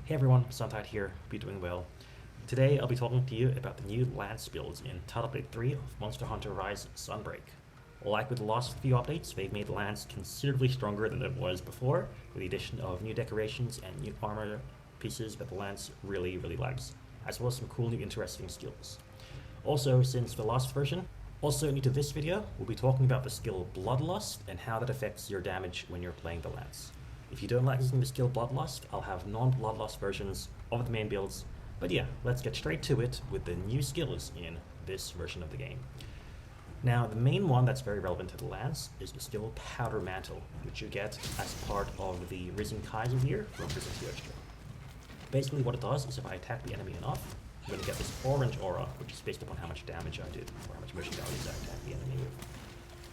Hey everyone, SunTide here, hope you're doing well. Today I'll be talking to you about the new lance builds in Title Update 3 of Monster Hunter Rise Sunbreak. Like with the last few updates, they've made the lance considerably stronger than it was before, with the addition of new decorations and new armor pieces that the lance really likes, as well as some cool new interesting skills. Also, since the last version, also new to this video, we'll be talking about the skill Bloodlust and how that affects your damage when you're playing the lance. If you don't like using the skill Bloodlust, I'll have non-Bloodlust versions of the main builds. But yeah, let's get straight to it with the new skills in this version of the game. Now, the main one that's very relevant to the lance is the skill Powder Mantle, which you get as part of the Risen Kaiser gear from Risen Extra. Basically what it does is if I attack the enemy enough, I'm going to get this orange aura, which is based upon how much damage I did, or how much motion values I attack the enemy with.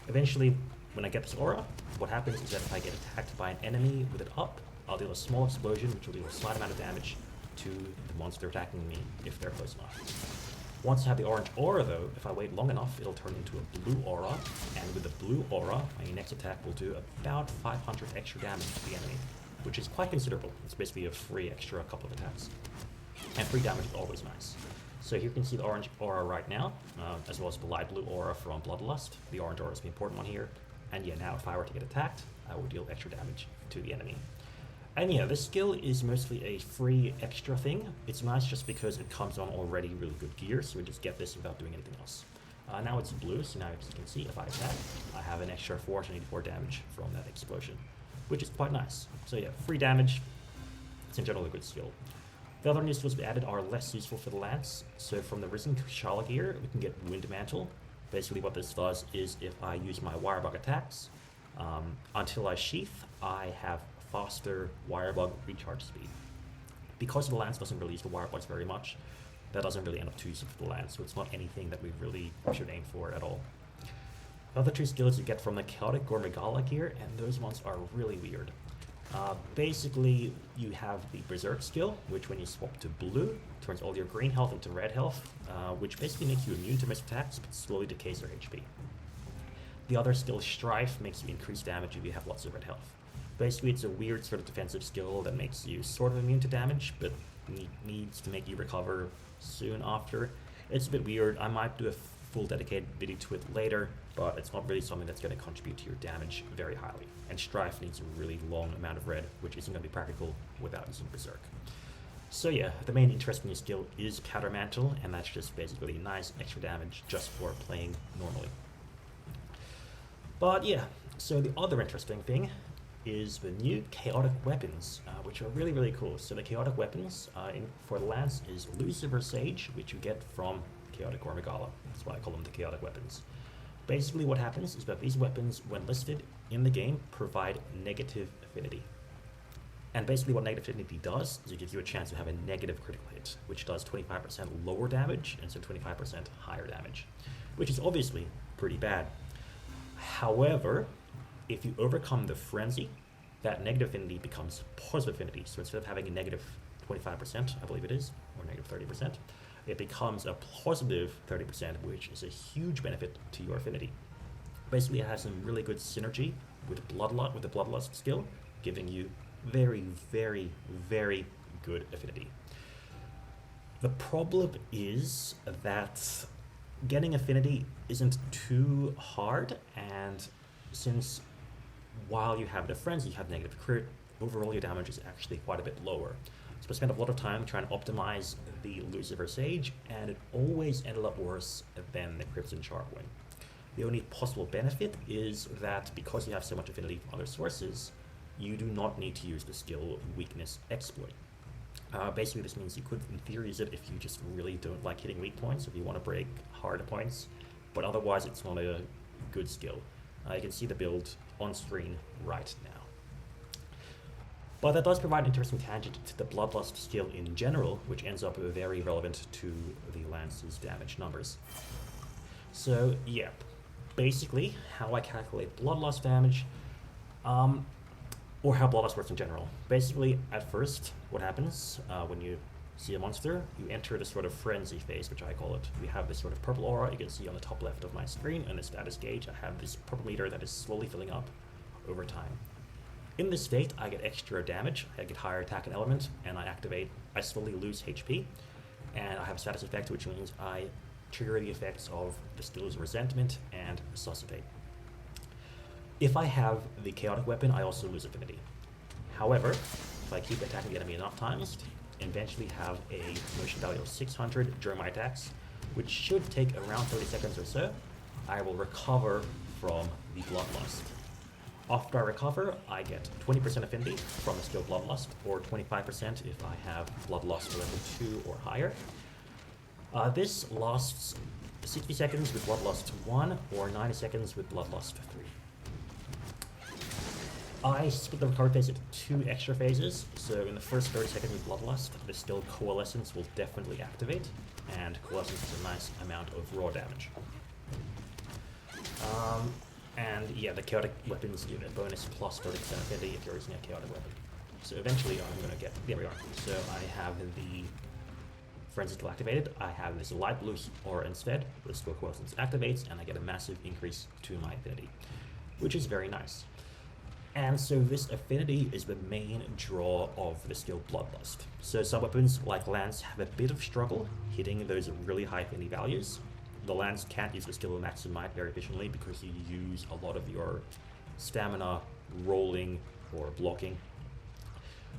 Eventually, when I get this aura, what happens is that if I get attacked by an enemy with it up, I'll deal a small explosion, which will deal a slight amount of damage to the monster attacking me if they're close enough. Once I have the orange aura though, if I wait long enough, it'll turn into a blue aura, and with the blue aura, my next attack will do about 500 extra damage to the enemy, which is quite considerable. It's basically a free extra couple of attacks. And free damage is always nice. So here you can see the orange aura right now, as well as the light blue aura from Bloodlust. The orange aura is the important one here. And yeah, now if I were to get attacked, I would deal extra damage to the enemy. And yeah, this skill is mostly a free extra thing. It's nice just because it comes on already really good gear, so we just get this without doing anything else. Now it's blue, so now as you can see, if I attack, I have an extra 484 damage from that explosion, which is quite nice. So yeah, free damage, it's in general a good skill. The other new skills we added are less useful for the lance. So from the Risen Kushala gear, we can get Wind Mantle. Basically what this does is if I use my Wirebug attacks, until I sheath, I have faster Wirebug recharge speed. Because the lance doesn't really use the Wirebugs very much, that doesn't really end up too useful for the lance, so it's not anything that we really should aim for at all. The other two skills you get from the Chaotic Gore gear, and those ones are really weird. Basically, you have the Berserk skill, which when you swap to blue, turns all your green health into red health, which basically makes you immune to most attacks, but slowly decays your HP. The other skill, Strife, makes you increase damage if you have lots of red health. Basically, it's a weird sort of defensive skill that makes you sort of immune to damage, but needs to make you recover soon after. It's a bit weird. I might do a full dedicated video to it later, but it's not really something that's going to contribute to your damage very highly. And Strife needs a really long amount of red, which isn't going to be practical without using Berserk. So yeah, the main interesting new skill is Powder Mantle, and that's just basically nice extra damage just for playing normally. But yeah, so the other interesting thing is the new chaotic weapons, which are really cool. So the chaotic weapons for the lance is Lucifer Sage, which you get from Chaotic Gore. That's why I call them the chaotic weapons. Basically what happens is that these weapons, when listed in the game, provide negative affinity. And basically what negative affinity does is it gives you a chance to have a negative critical hit, which does 25% lower damage and so 25% higher damage, which is obviously pretty bad. However, if you overcome the frenzy, that negative affinity becomes positive affinity. So instead of having a negative 25%, I believe it is, or negative 30%, it becomes a positive 30%, which is a huge benefit to your affinity. Basically, it has some really good synergy with the Bloodlust skill, giving you very good affinity. The problem is that getting affinity isn't too hard, and since while you have the frenzy, you have negative crit, overall your damage is actually quite a bit lower. So I spent a lot of time trying to optimize the Lucifer Sage, and it always ended up worse than the Crimson Sharpwing. The only possible benefit is that because you have so much affinity from other sources, you do not need to use the skill Weakness Exploit. Basically this means you could in theory use it if you just really don't like hitting weak points, if you want to break hard points, but otherwise it's not a good skill. You can see the build on screen right now. But that does provide an interesting tangent to the Bloodlust skill in general, which ends up very relevant to the lance's damage numbers. So yeah, basically how I calculate Bloodlust damage, or how Bloodlust works in general. Basically, at first, what happens when you see a monster, you enter this sort of frenzy phase, which I call it. We have this sort of purple aura you can see on the top left of my screen, and the status gauge. I have this purple meter that is slowly filling up over time. In this state, I get extra damage, I get higher attack and element, and I slowly lose HP, and I have a status effect, which means I trigger the effects of the skills Resentment and Resuscitate. If I have the Chaotic Weapon, I also lose affinity. However, if I keep attacking the enemy enough times, eventually have a motion value of 600 during my attacks, which should take around 30 seconds or so, I will recover from the Bloodlust. After I recover, I get 20% affinity from the skill Bloodlust, or 25% if I have Bloodlust level 2 or higher. This lasts 60 seconds with Bloodlust 1, or 90 seconds with Bloodlust 3. I split the recovery phase into 2 extra phases, so in the first 30 seconds with Bloodlust, the skill Coalescence will definitely activate, and Coalescence is a nice amount of raw damage. And yeah, the Chaotic Weapons give a bonus plus 30% affinity if you're using a Chaotic Weapon. So eventually I'm going to get, there we are. So I have the Frenzy skill activated, I have this light blue aura instead, the skill Coalescence activates, and I get a massive increase to my affinity, which is very nice. And so this affinity is the main draw of the skill Bloodlust. So some weapons like Lance have a bit of struggle hitting those really high affinity values. The Lance can't use the skill of Maximum Might very efficiently because you use a lot of your stamina rolling or blocking.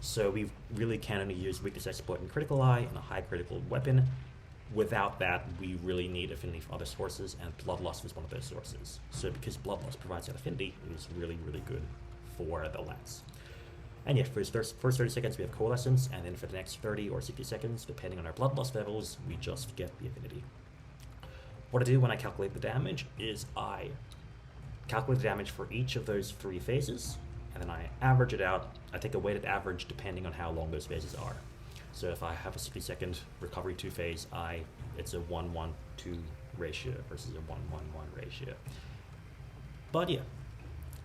So we really can only use Weakness Exploit and Critical Eye and a high critical weapon. Without that, we really need affinity from other sources, and Bloodlust is one of those sources. So because Bloodlust provides that affinity, it is really, really good for the Lance. And yeah, for the first 30 seconds we have Coalescence, and then for the next 30 or 60 seconds, depending on our Bloodlust levels, we just get the affinity. What I do when I calculate the damage is I calculate the damage for each of those 3 phases, and then I average it out. I take a weighted average depending on how long those phases are. So if I have a 60-second recovery 2 phase, it's a 1-1-2 ratio versus a 1-1-1 ratio. But yeah,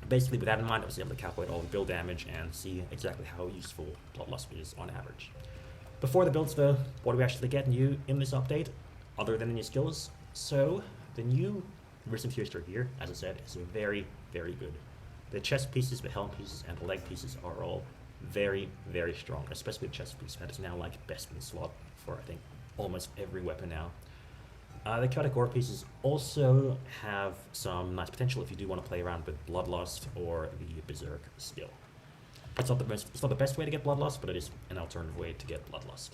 basically with that in mind, I was able to calculate all the build damage and see exactly how useful Bloodlust is on average. Before the builds though, what do we actually get new in this update, other than the new skills? So, the new Wisdom Fuster here, as I said, is very, very good. The chest pieces, the helm pieces, and the leg pieces are all very, very strong, especially the chest piece. That is now like best in slot for, I think, almost every weapon now. The Chaotic Gore pieces also have some nice potential if you do want to play around with Bloodlust or the Berserk skill. It's not the best way to get Bloodlust, but it is an alternative way to get Bloodlust.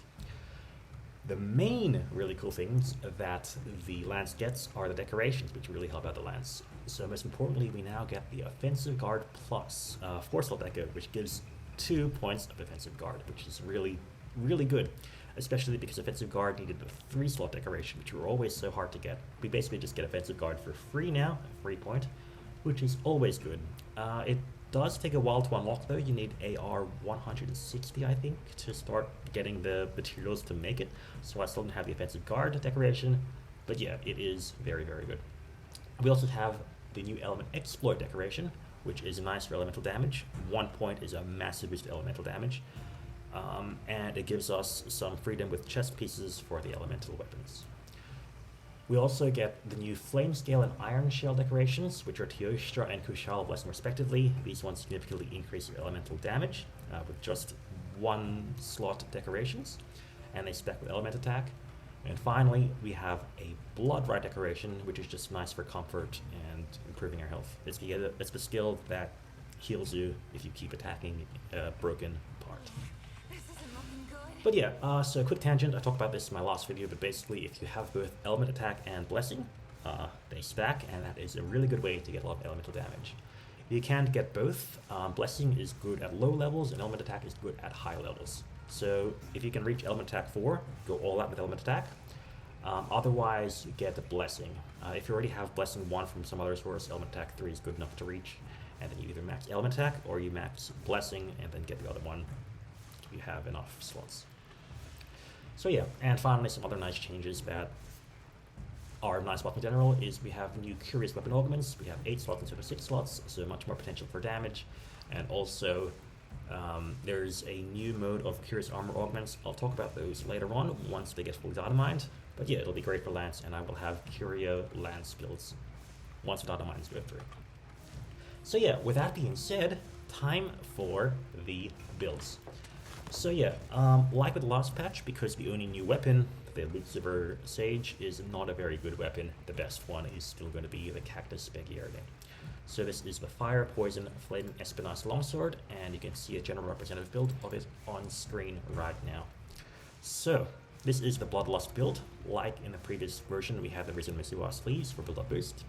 The main really cool things that the Lance gets are the decorations, which really help out the Lance. So most importantly, we now get the Offensive Guard Plus 4-slot deco, which gives 2 points of Offensive Guard, which is really, really good. Especially because Offensive Guard needed the 3-slot decoration, which were always so hard to get. We basically just get Offensive Guard for free now, a free point, which is always good. It does take a while to unlock though. You need AR 160, I think, to start getting the materials to make it. So I still don't have the Offensive Guard decoration, but yeah, it is very, very good. We also have the new Element Exploit decoration, which is nice for elemental damage. 1 point is a massive boost to elemental damage. And it gives us some freedom with chest pieces for the elemental weapons. We also get the new Flame Scale and Iron Shell decorations, which are Teostra and Kushala Blessing respectively. These ones significantly increase your elemental damage with just 1-slot decorations, and they spec with element attack. And finally, we have a Blood Rite decoration, which is just nice for comfort and improving your health. It's the skill that heals you if you keep attacking a broken part. But yeah, so a quick tangent, I talked about this in my last video, but basically if you have both element attack and blessing, they stack, and that is a really good way to get a lot of elemental damage. You can't get both. Blessing is good at low levels, and element attack is good at high levels. So if you can reach element attack 4, go all out with element attack. Otherwise, you get the blessing. If you already have blessing 1 from some other source, element attack 3 is good enough to reach, and then you either max element attack or you max blessing and then get the other one if you have enough slots. So yeah, and finally some other nice changes that are nice about in general is we have new Curious Weapon Augments. We have 8 slots instead of 6 slots, so much more potential for damage. And also there's a new mode of Curious Armor Augments. I'll talk about those later on once they get fully data-mined. But yeah, it'll be great for Lance, and I will have Curio Lance builds once the data mines go through. So yeah, with that being said, time for the builds. So yeah, like with the last patch, because the only new weapon, the Lucifer Sage, is not a very good weapon, the best one is still going to be the Kaktus Begierde. So this is the Fire, Poison, Flaming Espinas Longsword, and you can see a general representative build of it on screen right now. So, this is the Bloodlust build. Like in the previous version, we have the Risen Mizuha sleeves for Buildup Boost.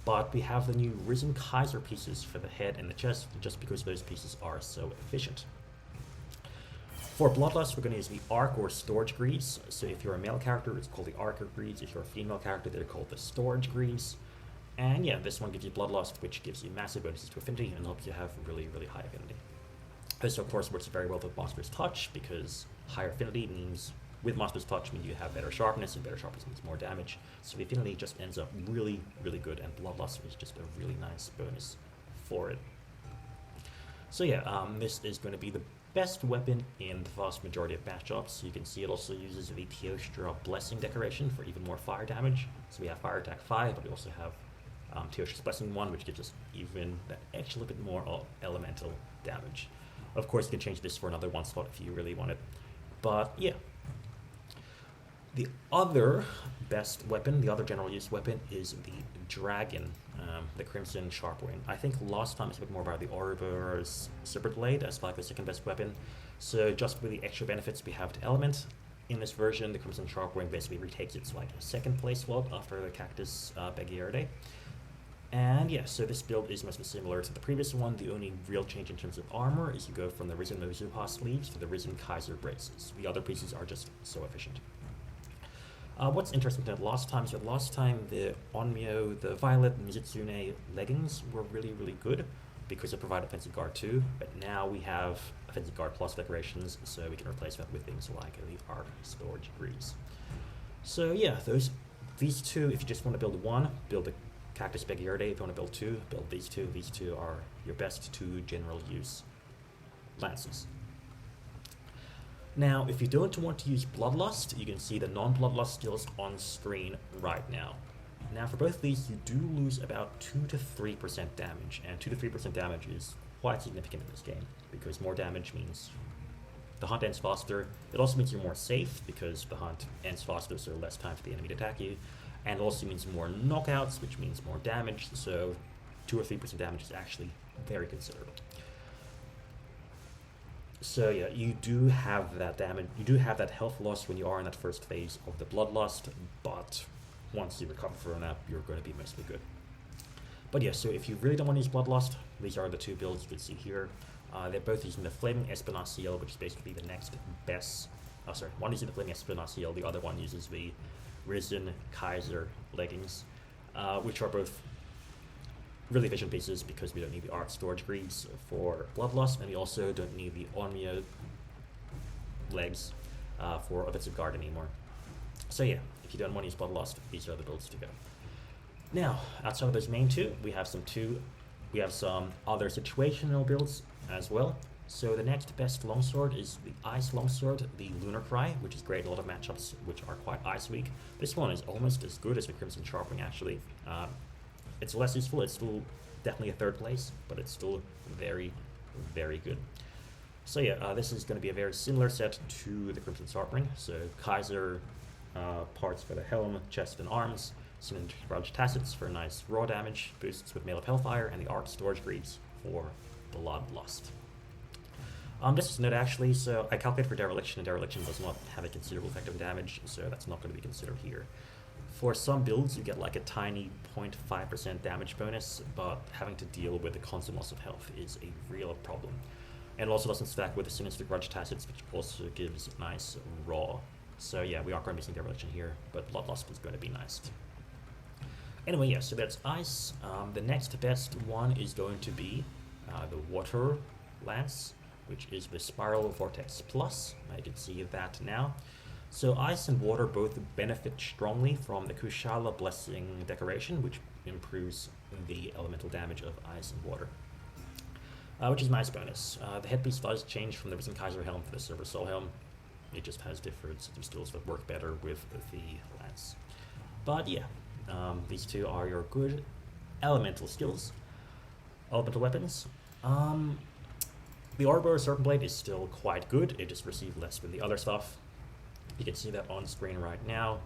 But we have the new Risen Kaiser pieces for the head and the chest, just because those pieces are so efficient. For Bloodlust, we're going to use the Arc or Storage Greaves. So if you're a male character, it's called the Arc or Greaves. If you're a female character, they're called the Storage Greaves. And yeah, this one gives you Bloodlust, which gives you massive bonuses to affinity and helps you have really, really high affinity. This, of course, works very well with Monster's Touch, because higher affinity means, with Monster's Touch, means you have better sharpness, and better sharpness means more damage. So the affinity just ends up really, really good, and Bloodlust is just a really nice bonus for it. So yeah, this is going to be the best weapon in the vast majority of matchups. You can see it also uses the Teostra Blessing decoration for even more fire damage. So we have Fire Attack 5, but we also have Teostra's Blessing 1, which gives us even that extra little bit more elemental damage. Of course, you can change this for another 1 slot if you really want it. But yeah. The other best weapon, the other general use weapon, is the Dragon, the Crimson Sharpwing. I think last time I spoke more about the Ouroboros Serpentblade as like the second best weapon. So just with the extra benefits we have to element, in this version, the Crimson Sharpwing basically retakes its like second place slot after the Kaktus Begierde. And yeah, so this build is mostly similar to the previous one. The only real change in terms of armor is you go from the Risen Mizuha sleeves to the Risen Kaiser braces. The other pieces are just so efficient. What's interesting to last time is that last time the Onmyo, the Violet Mizutsune leggings were really, really good because they provide offensive guard too, but now we have offensive guard plus decorations, so we can replace that with things like the Arc Storage Greaves. So yeah, these two, if you just want to build one, build the Kaktus Begierde. If you want to build two, build these two. These two are your best two general use lances. Now, if you don't want to use Bloodlust, you can see the non-Bloodlust skills on screen right now. Now, for both of these, you do lose about 2 to 3% damage, and 2 to 3% damage is quite significant in this game, because more damage means the hunt ends faster. It also means you're more safe, because the hunt ends faster, so less time for the enemy to attack you. And it also means more knockouts, which means more damage, so 2 or 3% damage is actually very considerable. So yeah, you do have that damage, you do have that health loss when you are in that first phase of the Bloodlust, but once you recover from that, you're going to be mostly good. But yeah, so if you really don't want to use Bloodlust, these are the two builds you can see here. They're both using the Flaming Espinas seal, which is basically the next best, one uses the Flaming Espinas seal, the other one uses the Risen Kaiser leggings, which are both really efficient pieces because we don't need the Arc Storage Greaves for Bloodlust, and we also don't need the Onmyo legs for offensive guard anymore. So yeah, if you don't want to use Bloodlust, these are the builds to go. Now, outside of those main two, we have some other situational builds as well. So the next best longsword is the Ice Longsword, the Lunarcry, which is great in a lot of matchups which are quite ice weak. This one is almost as good as the Crimson Sharpwing actually. It's less useful, it's still definitely a third place, but it's still very, very good. So yeah, this is going to be a very similar set to the Crimson Sharpwing. So Kaiser parts for the helm, chest, and arms, some Grudge Tassets for nice raw damage, boosts with Mail of Hellfire, and the Arc Storage Greaves for Bloodlust. Just a note actually, so I calculate for Dereliction, and Dereliction does not have a considerable effect on damage, so that's not going to be considered here. For some builds, you get like a tiny 0.5% damage bonus, but having to deal with the constant loss of health is a real problem. And it also doesn't stack with the Sinister Grudge Tassets, which also gives nice raw. So yeah, we are going to be seeing Dereliction here, but Bloodlust is going to be nice. Anyway, yeah, so that's Ice. The next best one is going to be the Water Lance, which is the Spiral Vortex Plus. I can see that now. So Ice and Water both benefit strongly from the Kushala Blessing decoration, which improves the elemental damage of Ice and Water, which is a nice bonus. The headpiece does change from the Risen Kaiser helm to the Silver Soul helm. It just has different skills that work better with the Lance. But yeah, these two are your good elemental skills, elemental weapons. Um, the Ouroboros Serpentblade is still quite good. It just received less than the other stuff. You can see that on screen right now.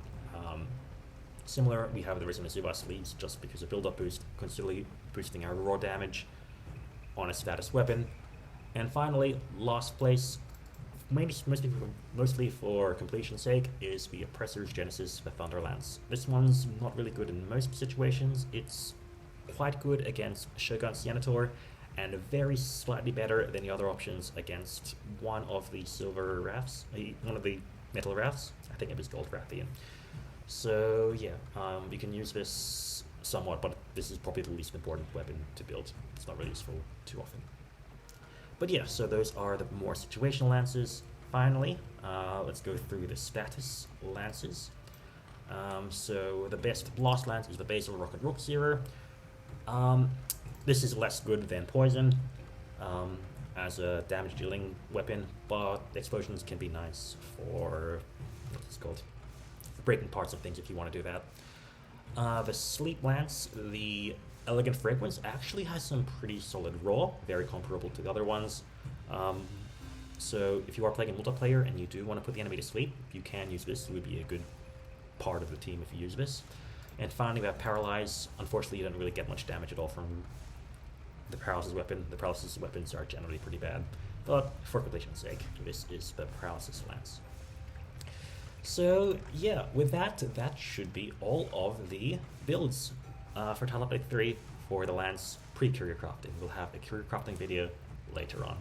Similar, we have the Risen Mizuha sleeves just because of Buildup Boost, considerably boosting our raw damage on a status weapon. And finally, last place, mostly for completion's sake, is the Oppressor's Genesis, the Thunderlance. This one's not really good in most situations. It's quite good against Shogun Senator, and very slightly better than the other options against one of the silver rafts, one of the metal rafts. I think it was gold Rathian. So yeah, you can use this somewhat, but this is probably the least important weapon to build. It's not really useful too often. But yeah, so those are the more situational lances. Finally, let's go through the status lances. So the best blast lance is the Basil Rocket Rook Zero. This is less good than poison as a damage dealing weapon, but the explosions can be nice for what's it called? Breaking parts of things if you want to do that. The Sleep Lance, the Elegant Fragrance, actually has some pretty solid raw, very comparable to the other ones. So if you are playing a multiplayer and you do want to put the enemy to sleep, you can use this. It would be a good part of the team if you use this. And finally we have Paralyze. Unfortunately, you don't really get much damage at all from the Paralysis weapon. The Paralysis weapons are generally pretty bad, but for completion's sake, this is the Paralysis Lance. So yeah, with that should be all of the builds for Talabite 3 for the Lance pre-Curio Crafting. We'll have a Curio Crafting video later on.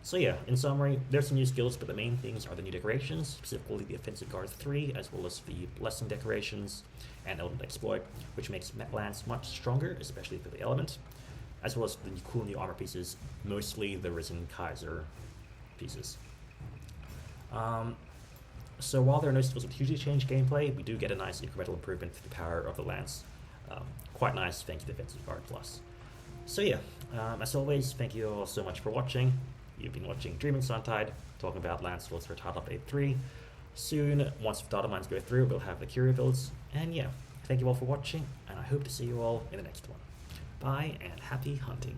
So yeah, in summary, there's some new skills, but the main things are the new decorations, specifically the Offensive Guard 3, as well as the Blessing decorations and Element Exploit, which makes Lance much stronger, especially for the element, as well as the cool new armor pieces, mostly the Risen Kaiser pieces. So while there are no skills that hugely change gameplay, we do get a nice incremental improvement to the power of the Lance. Quite nice thanks to Defensive Guard Plus. So yeah, as always, thank you all so much for watching. You've been watching DreamingSunTide, talking about Lance builds for Talabite 3. Soon, once the data mines go through, we'll have the Kiru builds. And yeah, thank you all for watching, and I hope to see you all in the next one. Bye, and happy hunting.